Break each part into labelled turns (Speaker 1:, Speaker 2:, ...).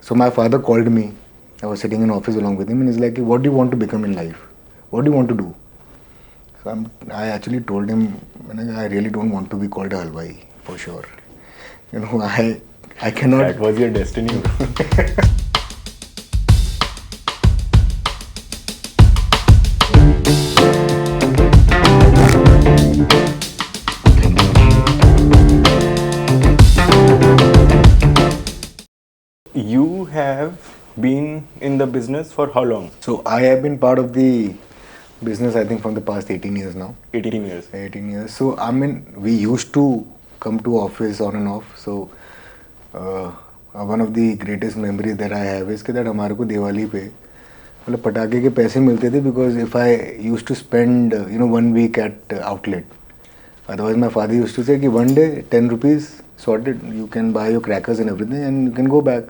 Speaker 1: So my father called me. I was sitting in office along with him, and he's like, "What do you want to become in life? What do you want to do?" So I actually told him, I really don't want to be called a halwai for sure. I cannot.
Speaker 2: That was your destiny. You have been in the business for how long?
Speaker 1: So I have been part of the business, I think, from the past 18 years now.
Speaker 2: 18 years.
Speaker 1: 18 years. So we used to come to office on and off. So one of the greatest memories that I have is that हमारे को दिवाली पे मतलब पटाखे के पैसे मिलते थे, because if I used to spend 1 week at outlet. Otherwise my father used to say कि one day 10 rupees sorted, you can buy your crackers and everything and you can go back.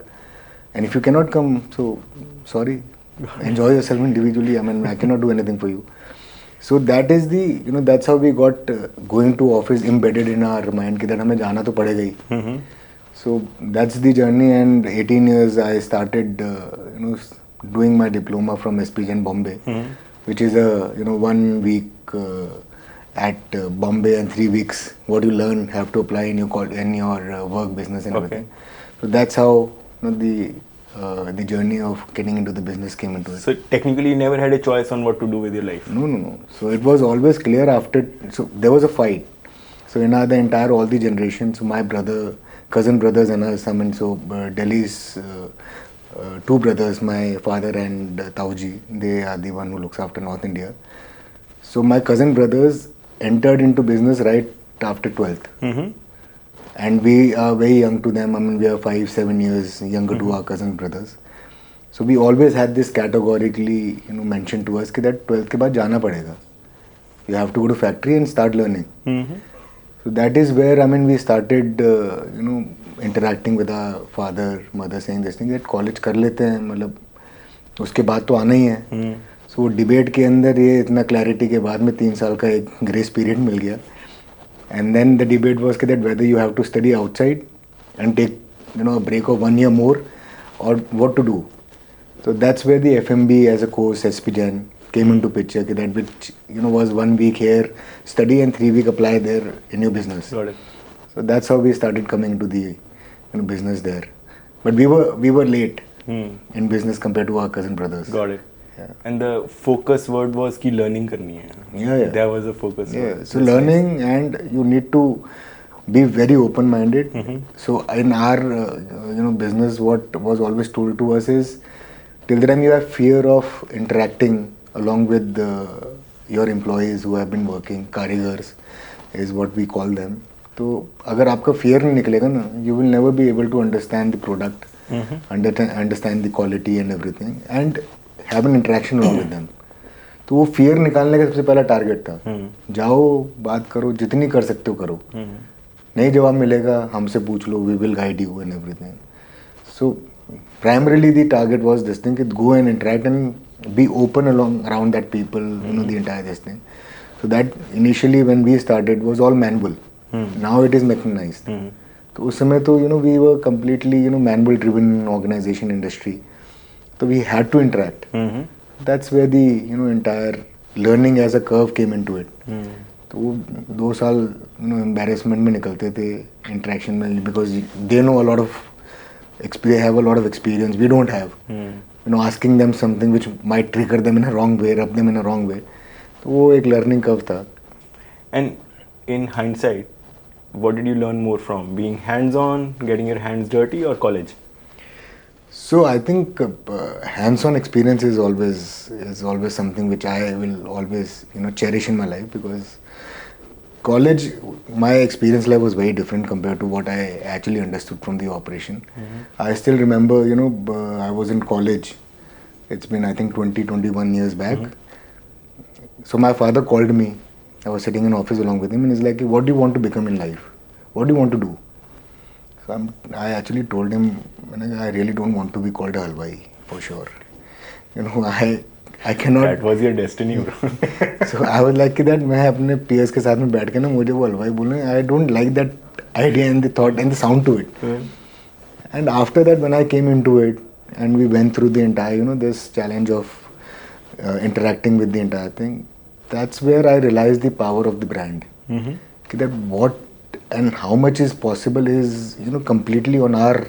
Speaker 1: And if you cannot come, so sorry, enjoy yourself individually. I cannot do anything for you. So that is that's how we got going to office embedded in our mind that हमें जाना तो पड़ेगा ही. So that's the journey, and 18 years I started doing my diploma from SPGN Bombay, which is a 1 week at Bombay and 3 weeks what you learn have to apply in your work, business and everything. So that's how the journey of getting into the business came into it.
Speaker 2: So technically you never had a choice on what to do with your life?
Speaker 1: No. So it was always clear after. So there was a fight. So in the entire all the generations, so my cousin brothers and us, Delhi's two brothers, my father and Tauji, they are the one who looks after North India. So my cousin brothers entered into business right after 12th. And we are very young to them. We are 5-7 years younger to our cousin brothers. So we always had this categorically mentioned to us that 12th के बाद जाना पड़ेगा. You have to go to factory and start learning. So that is where we started interacting with our father, mother, saying this thing that college कर लेते हैं, मतलब उसके बाद तो आना ही है. So debate के अंदर ये इतना clarity के बाद में 3 साल का एक grace period मिल गया. And then the debate was that whether you have to study outside and take a break of 1 year more, or what to do. So that's where the FMB as a course, SPGN, came into picture, that which was 1 week here study and 3 week apply there in your business.
Speaker 2: Got it.
Speaker 1: So that's how we started coming to the business there. But we were late in business compared to our cousin brothers.
Speaker 2: Got it.
Speaker 1: Yeah.
Speaker 2: And the focus word was कि learning करनी है.
Speaker 1: Yeah.
Speaker 2: That was the focus word.
Speaker 1: So learning, and you need to be very open-minded. So in our business, what was always told to us is, till the time you have fear of interacting along with your employees who have been working, karigars is what we call them. तो अगर आपका fear नहीं निकलेगा ना, you will never be able to understand the product, understand the quality and everything, and have an interaction along with them. तो वो fear निकालने का सबसे पहला टारगेट था. जाओ, बात करो, जितनी कर सकते हो करो. नहीं जवाब मिलेगा, हमसे पूछ लो, we will guide you and everything. So primarily the target was this thing, go and interact and be open around that people, the entire this thing. So that initially when we started was all manual. Now it is mechanized. तो उस समय तो we were completely manual driven organization industry. So we had to interact. That's where the entire learning as a curve came into it. तो वो 2 साल embarrassment में निकलते थे, interaction में, because they know a lot of they have a lot of experience we don't have. Asking them something which might trigger them in a wrong way, rub them in a wrong way. तो वो एक learning curve था.
Speaker 2: And in hindsight, what did you learn more from? Being hands-on, getting your hands dirty, or college?
Speaker 1: So I think hands-on experience is always something which I will always cherish in my life, because college, my experience level was very different compared to what I actually understood from the operation. I still remember I was in college. It's been I think 21 years back. So my father called me. I was sitting in office along with him, and he's like, "What do you want to become in life? What do you want to do?" So I actually told him, I really don't want to be called a halwai for sure. I cannot.
Speaker 2: That was your destiny, bro.
Speaker 1: So I was like that मैं अपने peers के साथ में बैठ के मुझे वो हलवाई बोलूँ. I don't like that idea and the thought and the sound to it. And after that, when I came into it, and we went through the entire, this challenge of interacting with the entire thing, that's where I realized the power of the brand. Okay, that what and how much is possible is, completely on our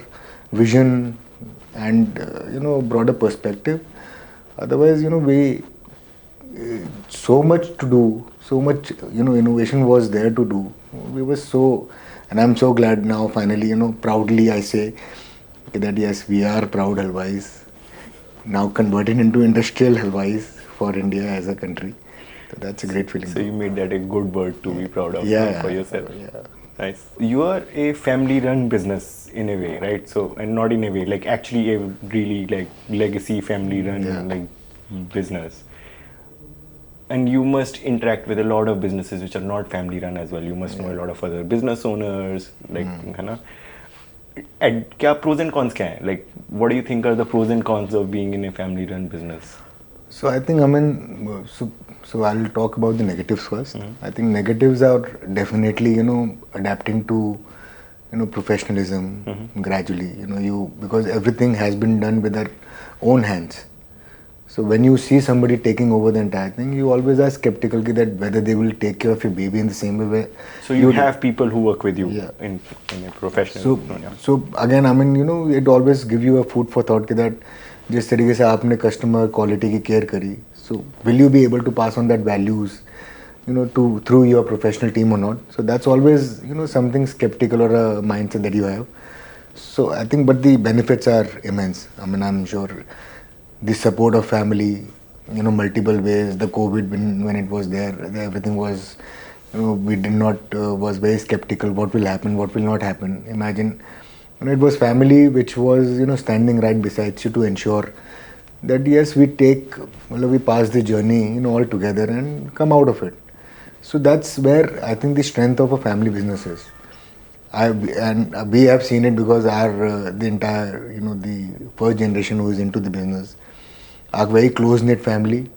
Speaker 1: vision and, broader perspective. Otherwise, we so much to do, so much, innovation was there to do. We were so, and I'm so glad now, finally, proudly I say that yes, we are proud Halwais, now converted into industrial Halwais for India as a country. So that's a great feeling.
Speaker 2: So you made that a good word to be proud of for yourself.
Speaker 1: Yeah.
Speaker 2: Nice. You are a family-run business in a way, right? So, and not in a way, like actually a really like legacy family-run like business. And you must interact with a lot of businesses which are not family-run as well. You must know a lot of other business owners, like, है ना? And क्या pros and cons क्या है? Like, what do you think are the pros and cons of being in a family-run business?
Speaker 1: So I think, so I'll talk about the negatives first. I think negatives are definitely, adapting to, professionalism gradually. Because everything has been done with their own hands. So when you see somebody taking over the entire thing, you always are skeptical that whether they will take care of your baby in the same way.
Speaker 2: So you have people who work with you in a professional.
Speaker 1: So again, it always give you a food for thought that जिस तरीके से आपने customer quality की care करी, so will you be able to pass on that values, through your professional team or not? So that's always, something skeptical or a mindset that you have. So I think, but the benefits are immense. I'm sure the support of family, multiple ways. The COVID when it was there, everything was, we did not was very skeptical. What will happen? What will not happen? Imagine, it was family which was, standing right beside you to ensure that yes, we pass the journey, all together and come out of it. So that's where I think the strength of a family business is. We have seen it because the entire, the first generation who is into the business are very close knit family.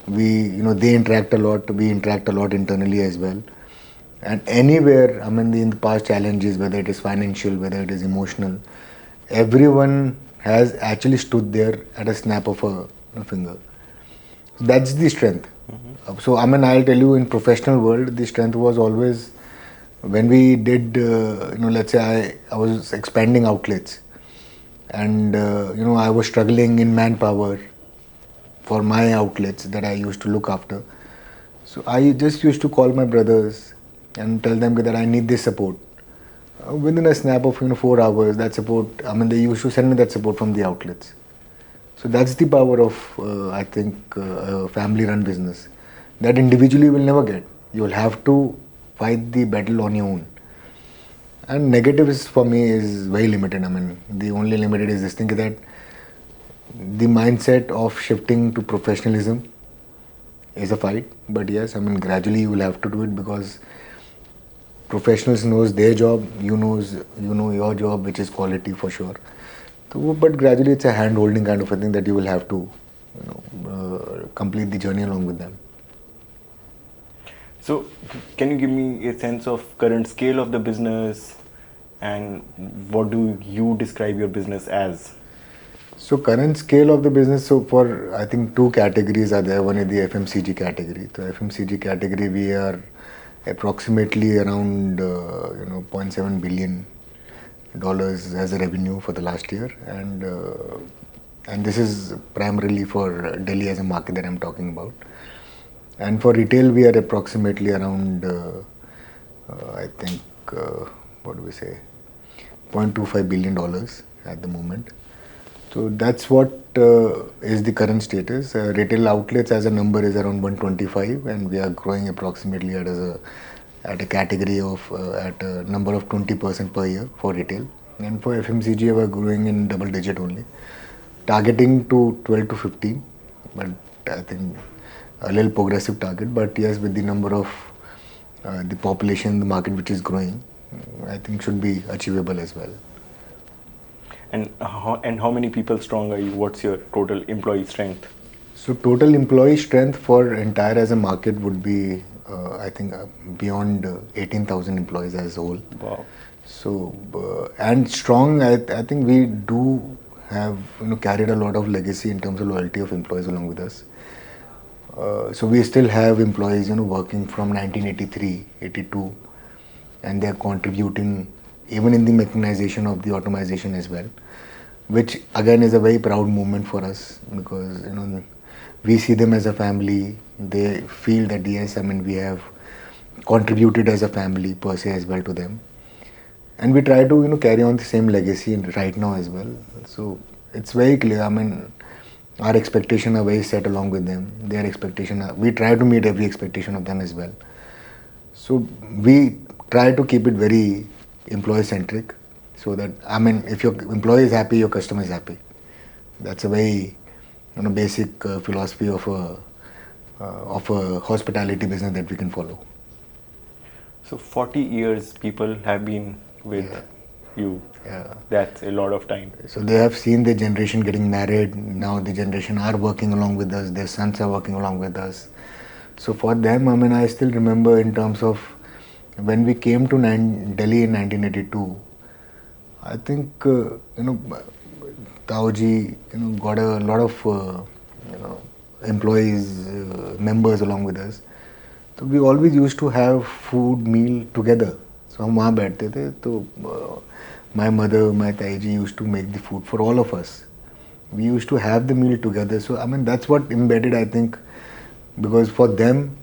Speaker 1: They interact a lot. We interact a lot internally as well. And anywhere, in the past challenges, whether it is financial, whether it is emotional, everyone has actually stood there at a snap of a finger. That's the strength. So I'll tell you, in professional world, the strength was always when we did, let's say I was expanding outlets, and I was struggling in manpower for my outlets that I used to look after. So I just used to call my brothers and tell them that I need this support. Within a snap of 4 hours, that support, they used to send me that support from the outlets. So that's the power of, I think, a family-run business that individually you will never get. You will have to fight the battle on your own. And negatives for me is very limited. The only limited is this thing that the mindset of shifting to professionalism is a fight. But yes, gradually you will have to do it because professionals knows their job, you know your job, which is quality for sure. So, but gradually it's a hand-holding kind of a thing that you will have to, complete the journey along with them.
Speaker 2: So, can you give me a sense of current scale of the business and what do you describe your business as?
Speaker 1: So, current scale of the business, so for I think 2 categories are there. One is the FMCG category. So, FMCG category we are approximately around $0.7 billion as a revenue for the last year, and this is primarily for Delhi as a market that I'm talking about. And for retail, we are approximately around, I think, $0.25 billion at the moment. So that's what is the current status. Retail outlets as a number is around 125, and we are growing approximately at a category of at a number of 20% per year for retail. And for FMCG, we are growing in double digit only, targeting to 12 to 15. But I think a little progressive target. But yes, with the number of the population in the market which is growing, I think should be achievable as well.
Speaker 2: And how many people strong are you? What's your total employee strength?
Speaker 1: So total employee strength for entire as a market would be, I think, beyond 18,000 employees as a whole.
Speaker 2: Wow.
Speaker 1: So and strong. I think we do have carried a lot of legacy in terms of loyalty of employees along with us. So we still have employees working from 1983, 82, and they're contributing even in the mechanization of the automation as well, which again is a very proud moment for us because we see them as a family. They feel that yes, I mean we have contributed as a family per se as well to them, and we try to carry on the same legacy right now as well. So it's very clear. I mean, our expectation are very set along with them. Their expectation are, we try to meet every expectation of them as well. So we try to keep it very employee centric, so that I mean, if your employee is happy, your customer is happy. That's a very basic philosophy of a hospitality business that we can follow.
Speaker 2: So 40 years people have been with you.
Speaker 1: Yeah.
Speaker 2: That's a lot of time.
Speaker 1: So they have seen their generation getting married. Now the generation are working along with us. Their sons are working along with us. So for them, I mean, I still remember in terms of when we came to Delhi in 1982. I think Taoji got a lot of employees, members along with us. तो we always used to have food meal together. So हम वहाँ बैठते थे तो my mother, my taiji used to make the food for all of us. We used to have the meal together. So I mean that's what embedded, I think, because for them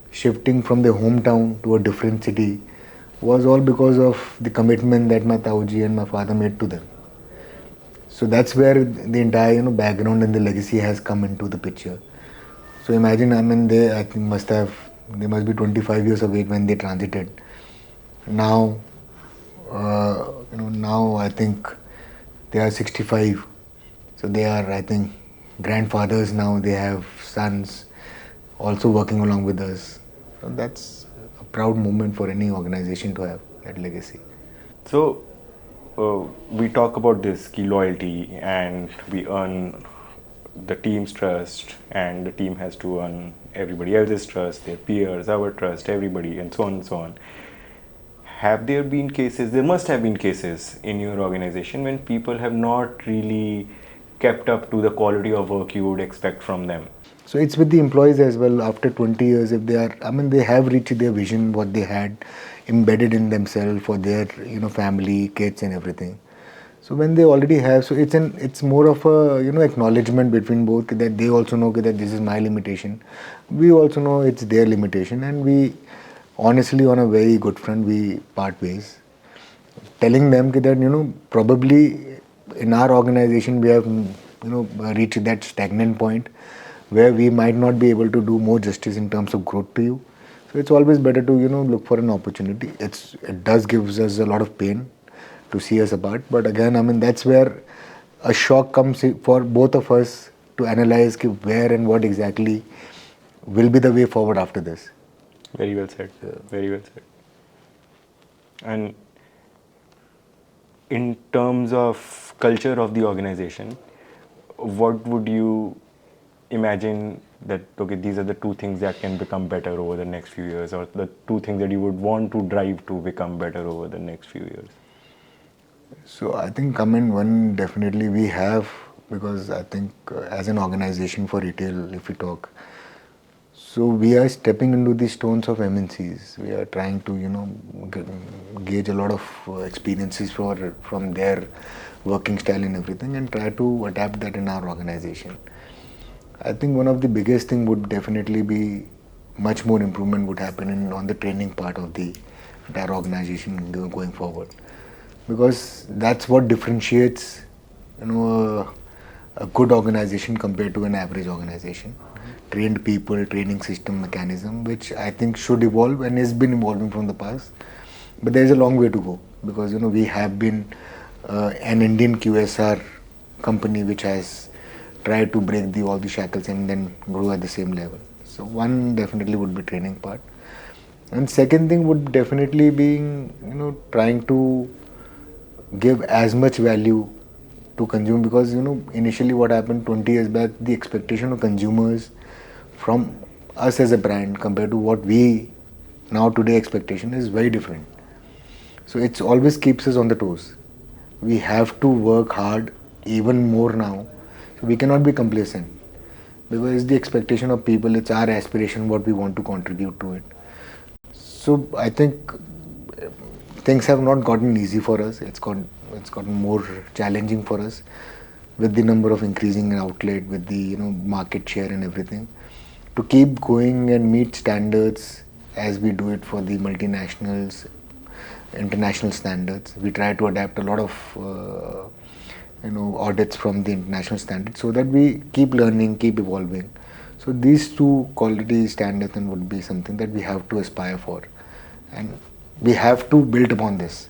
Speaker 1: shifting from their hometown to a different city was all because of the commitment that my Tauji and my father made to them. So that's where the entire background and the legacy has come into the picture. So imagine, I mean, I think they must be 25 years of age when they transited. Now, now I think they are 65. So they are, I think, grandfathers now. They have sons also working along with us. So that's a proud moment for any organization to have that legacy.
Speaker 2: So we talk about this key loyalty, and we earn the team's trust, and the team has to earn everybody else's trust, their peers, our trust, everybody, and so on and so on. Have there been cases, there must have been cases in your organization when people have not really kept up to the quality of work you would expect from them?
Speaker 1: So it's with the employees as well. After 20 years, if they are, I mean, they have reached their vision, what they had embedded in themselves for their, family, kids, and everything. So when they already have, so it's more of a, acknowledgement between both that they also know that this is my limitation. We also know it's their limitation, and we honestly, on a very good front, we part ways, telling them that probably in our organization we have reached that stagnant point where we might not be able to do more justice in terms of growth to you. So it's always better to look for an opportunity. It does gives us a lot of pain to see us apart, but again, I mean, that's where a shock comes for both of us to analyze where and what exactly will be the way forward after this.
Speaker 2: Very well said. Very well said. And in terms of culture of the organization, what would you imagine that, okay, these are the two things that can become better over the next few years, or the two things that you would want to drive to become better over the next few years?
Speaker 1: So I think, I mean, one definitely we have, because I think as an organization for retail, if we talk, so we are stepping into the stones of MNCs. We are trying to, gauge a lot of experiences from their working style and everything, and try to adapt that in our organization. I think one of the biggest thing would definitely be much more improvement would happen on the training part of the entire organization going forward, because that's what differentiates a good organization compared to an average organization. Trained people, training system, mechanism, which I think should evolve and has been evolving from the past. But there is a long way to go, because we have been an Indian QSR company which has tried to break all the shackles and then grow at the same level. So one definitely would be training part, and second thing would definitely be trying to give as much value to consumer, because initially what happened 20 years back, the expectation of consumers from us as a brand compared to what we now today expectation is very different. So it's always keeps us on the toes. We have to work hard even more now. So we cannot be complacent because it's the expectation of people, it's our aspiration, what we want to contribute to it. So I think things have not gotten easy for us. It's gotten more challenging for us with the number of increasing outlet, with the market share and everything. To keep going and meet standards as we do it for the multinationals, international standards, we try to adapt a lot of audits from the international standards so that we keep learning, keep evolving. So these two quality standards and would be something that we have to aspire for, and we have to build upon this.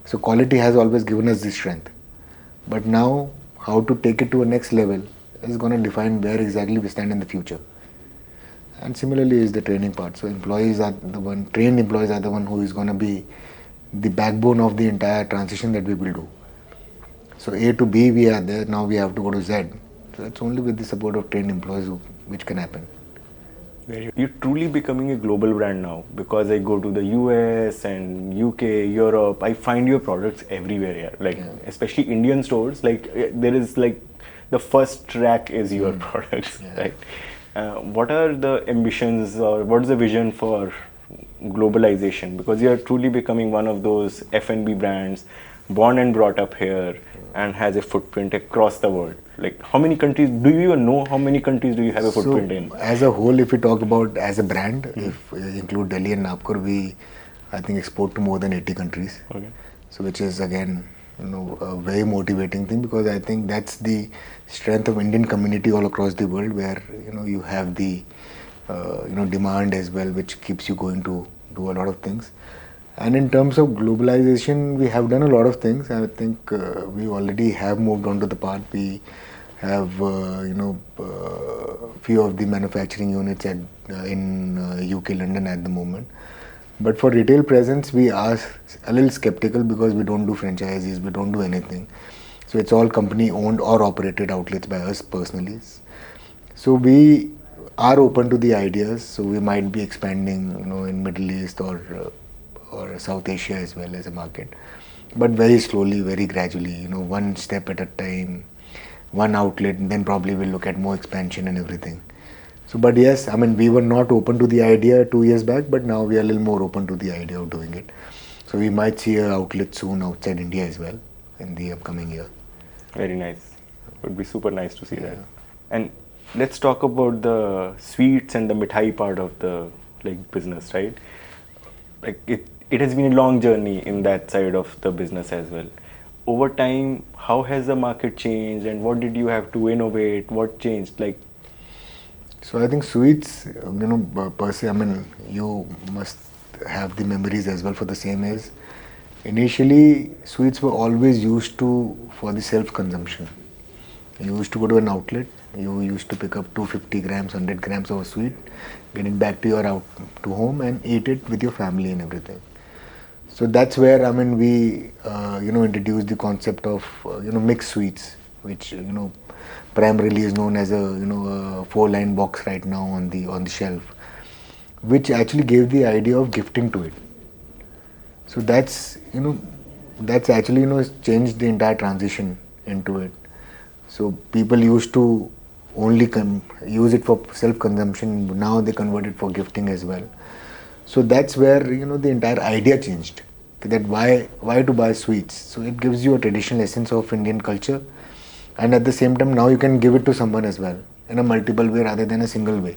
Speaker 1: So quality has always given us this strength, but now how to take it to a next level is going to define where exactly we stand in the future. And similarly is the training part. So trained employees are the one who is going to be the backbone of the entire transition that we will do. So A to B we are there, now we have to go to Z. So it's only with the support of trained employees which can happen.
Speaker 2: You're truly becoming a global brand now, because I go to the US and UK, Europe, I find your products everywhere here. Especially Indian stores, there is the first rack is your products, right? What are the ambitions or what is the vision for globalization? Because you're truly becoming one of those F&B brands born and brought up here and has a footprint across the world. How many countries, do you even know how many countries do you have a footprint in?
Speaker 1: As a whole, if we talk about as a brand, if we include Delhi and Nagpur, we I think export to more than 80 countries.
Speaker 2: Okay.
Speaker 1: So which is again a very motivating thing, because I think that's the strength of Indian community all across the world, where you have the demand as well, which keeps you going to do a lot of things. And in terms of globalization, we have done a lot of things. I think we already have moved on to the part. We have few of the manufacturing units in UK, London at the moment. But for retail presence, we are a little skeptical because we don't do franchises, we don't do anything. So it's all company owned or operated outlets by us personally. So we are open to the ideas. So we might be expanding, in Middle East or South Asia as well as a market, but very slowly, very gradually. One step at a time, one outlet, and then probably we'll look at more expansion and everything. So, but yes, I mean, we were not open to the idea 2 years back, but now we are a little more open to the idea of doing it. So we might see an outlet soon outside India as well in the upcoming year.
Speaker 2: Very nice. It would be super nice to see that. And let's talk about the sweets and the mithai part of the business, right? It has been a long journey in that side of the business as well. Over time, how has the market changed, and what did you have to innovate? What changed?
Speaker 1: So I think sweets, per se, I mean, you must have the memories as well for the same as. Initially, sweets were always used for the self-consumption. You used to go to an outlet, you used to pick up 250 grams, 100 grams of a sweet, get it back to your to home and eat it with your family and everything. So that's where, I mean, we, introduced the concept of, mixed sweets, which, primarily is known as a 4-line box right now on the shelf, which actually gave the idea of gifting to it. So that's actually changed the entire transition into it. So people used to only use it for self-consumption. Now they convert it for gifting as well. So that's where the entire idea changed. That why to buy sweets? So it gives you a traditional essence of Indian culture. And at the same time, now you can give it to someone as well in a multiple way rather than a single way.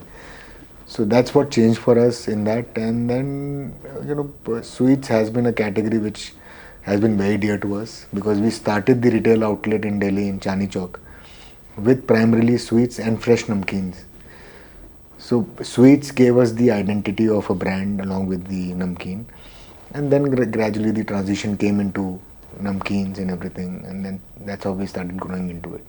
Speaker 1: So that's what changed for us in that. And then, sweets has been a category which has been very dear to us, because we started the retail outlet in Delhi in Chandni Chowk with primarily sweets and fresh namkeens. So sweets gave us the identity of a brand along with the namkeen. And then gradually the transition came into namkeens and everything, and then that's how we started growing into it.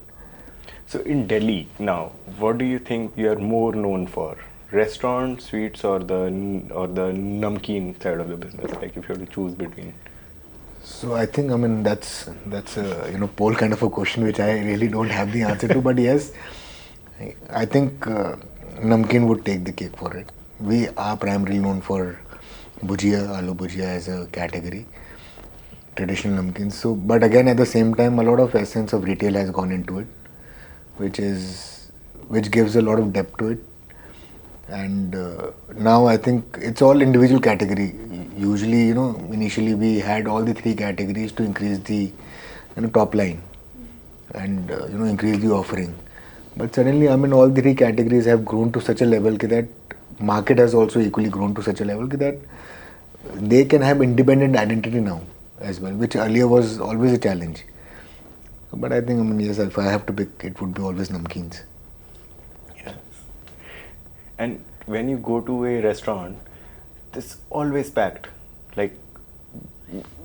Speaker 2: So in Delhi now, what do you think you are more known for? Restaurant, sweets, or the namkeen side of the business? If you have to choose between.
Speaker 1: So I think, I mean, that's a poll kind of a question which I really don't have the answer to. But yes, I think namkeen would take the cake for it. We are primarily known for bhujia, aloo bhujia as a category. traditional namkeens. So, but again, at the same time, a lot of essence of retail has gone into it, which gives a lot of depth to it. And now I think it's all individual category. Usually, initially we had all the three categories to increase the top line and increase the offering. But suddenly, all the three categories have grown to such a level that market has also equally grown to such a level that they can have independent identity now as well, which earlier was always a challenge. But I think, yes, if I have to pick, it would be always namkeens.
Speaker 2: Yes. And when you go to a restaurant, it's always packed. Like,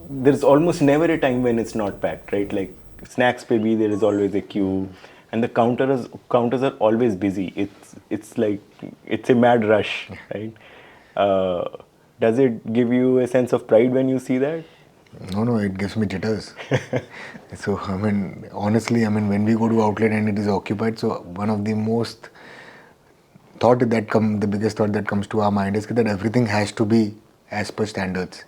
Speaker 2: there's almost never a time when it's not packed, right? Like, snacks maybe there is always a queue, and the counters are always busy. It's like it's a mad rush, right? Does it give you a sense of pride when you see that?
Speaker 1: No, it gives me jitters. So, honestly, when we go to outlet and it is occupied, so one of the the biggest thought that comes to our mind is that everything has to be as per standards.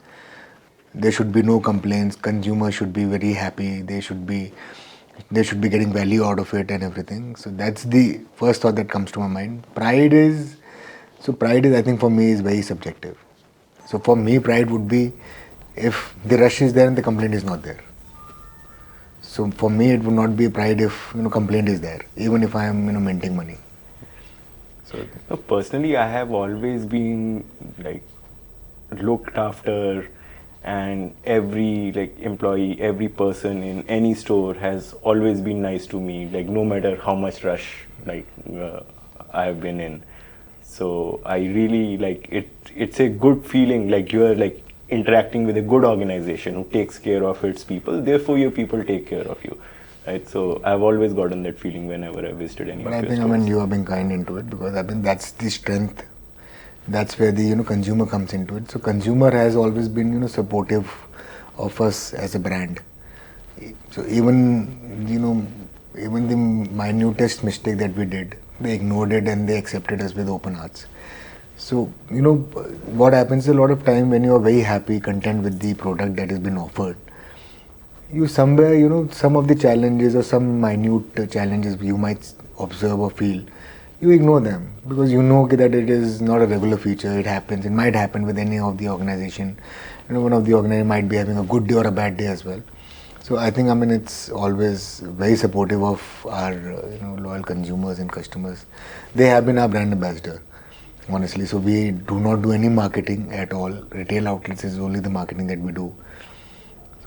Speaker 1: There should be no complaints. Consumers should be very happy. They should be getting value out of it and everything. So that's the first thought that comes to my mind. Pride is, I think, for me is very subjective. So for me, pride would be if the rush is there and the complaint is not there. So for me, it would not be pride if complaint is there, even if I am minting money.
Speaker 2: So personally, I have always been like looked after, and every employee, every person in any store has always been nice to me. Like no matter how much rush I have been in. So I really like it. It's a good feeling. Like you are interacting with a good organization who takes care of its people. Therefore, your people take care of you. Right, so I've always gotten that feeling whenever I visited any.
Speaker 1: But I think you have been kind into it because that's the strength. That's where the consumer comes into it. So consumer has always been supportive of us as a brand. So even the minutest mistake that we did, they ignored it and they accepted us with open hearts. So what happens a lot of time when you are very happy, content with the product that has been offered. You somewhere, some of the challenges or some minute challenges you might observe or feel, you ignore them because you know that it is not a regular feature. It happens. It might happen with any of the organization. One of the organization might be having a good day or a bad day as well. So I think it's always very supportive of our loyal consumers and customers. They have been our brand ambassador, honestly. So we do not do any marketing at all. Retail outlets is only the marketing that we do.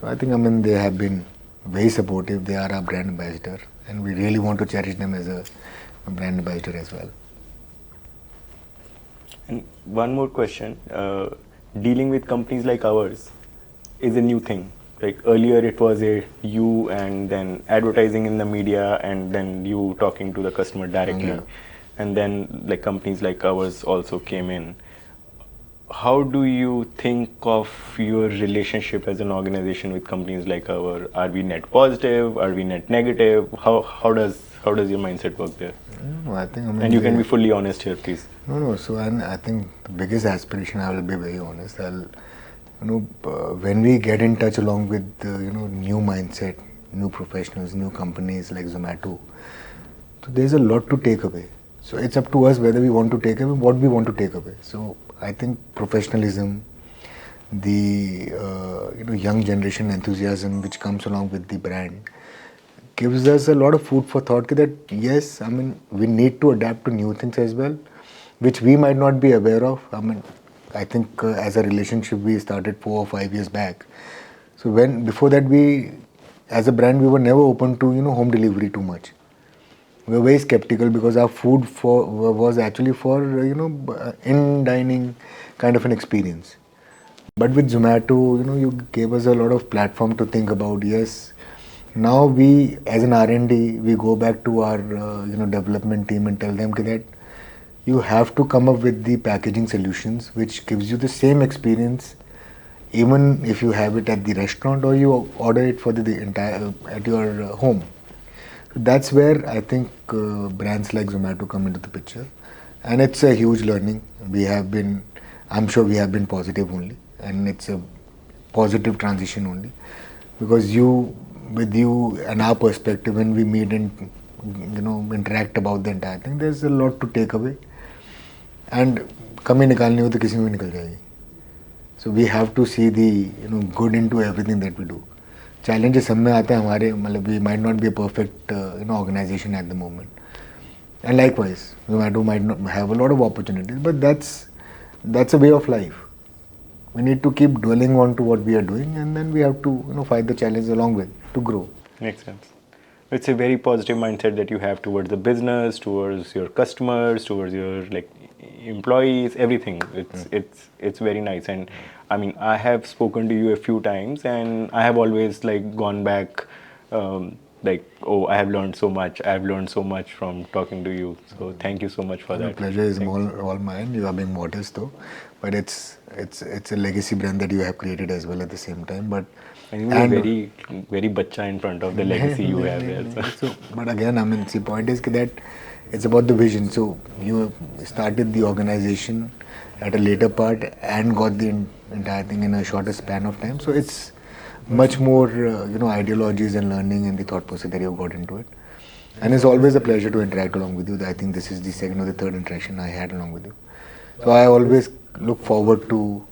Speaker 1: So I think they have been very supportive. They are our brand ambassador, and we really want to cherish them as a brand ambassador as well.
Speaker 2: And one more question: dealing with companies like ours is a new thing. Like earlier, it was you and then advertising in the media, and then you talking to the customer directly, and then companies like ours also came in. How do you think of your relationship as an organization with companies like ours? Are we net positive? Are we net negative? How does your mindset work there?
Speaker 1: No, I think
Speaker 2: and you can be fully honest here, please.
Speaker 1: No. So I think the biggest aspiration, I will be very honest. When we get in touch along with new mindset, new professionals, new companies like Zomato, so there's a lot to take away. So it's up to us whether we want to take away what we want to take away. So I think professionalism, the young generation enthusiasm which comes along with the brand gives us a lot of food for thought that yes, we need to adapt to new things as well, which we might not be aware of. I think as a relationship we started 4 or 5 years back. So before that we, as a brand, we were never open to home delivery too much. We were very skeptical because our food was actually for in dining kind of an experience. But with Zomato, you gave us a lot of platform to think about. Yes, now we as an R&D, we go back to our development team and tell them that you have to come up with the packaging solutions which gives you the same experience even if you have it at the restaurant or you order it for the entire at your home. That's where I think brands like Zomato come into the picture, and it's a huge learning. I'm sure we have been positive only, and it's a positive transition only. because with you and our perspective, when we meet and interact about the entire thing, there's a lot to take away. And कमी निकालनी हो तो किसी में भी निकल जाएगी. So we have to see the good into everything that we do. Challenges सब में आते हैं हमारे, मतलब we might not be a perfect organization at the moment, and likewise we might not have a lot of opportunities, but that's a way of life. We need to keep dwelling on to what we are doing, and then we have to fight the challenge along with to grow.
Speaker 2: Makes sense. It's a very positive mindset that you have towards the business, towards your customers, towards your like employees, everything. It's very nice. And I mean, I have spoken to you a few times, and I have always like gone back, like, oh, I have learned so much. I have learned so much from talking to you. So thank you so much for that.
Speaker 1: The pleasure is all mine. You are being modest though, but it's a legacy brand that you have created as well at the same time. But
Speaker 2: and you are very, very bacha in front of the legacy you have there.
Speaker 1: So, but again, I mean, the point is that it's about the vision. So you started the organization at a later part and got the entire thing in a shorter span of time. So it's much more, ideologies and learning and the thought process that you've got into it. And it's always a pleasure to interact along with you. I think this is the second or the third interaction I had along with you. So I always look forward to,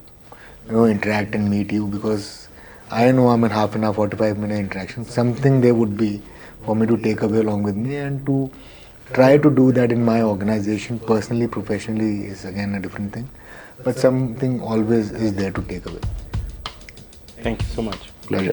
Speaker 1: interact and meet you, because I know I'm in half an hour, 45-minute interaction. Something there would be for me to take away along with me, and to try to do that in my organization, personally, professionally, is again a different thing. But something always is there to take away.
Speaker 2: Thank you so much.
Speaker 1: Pleasure.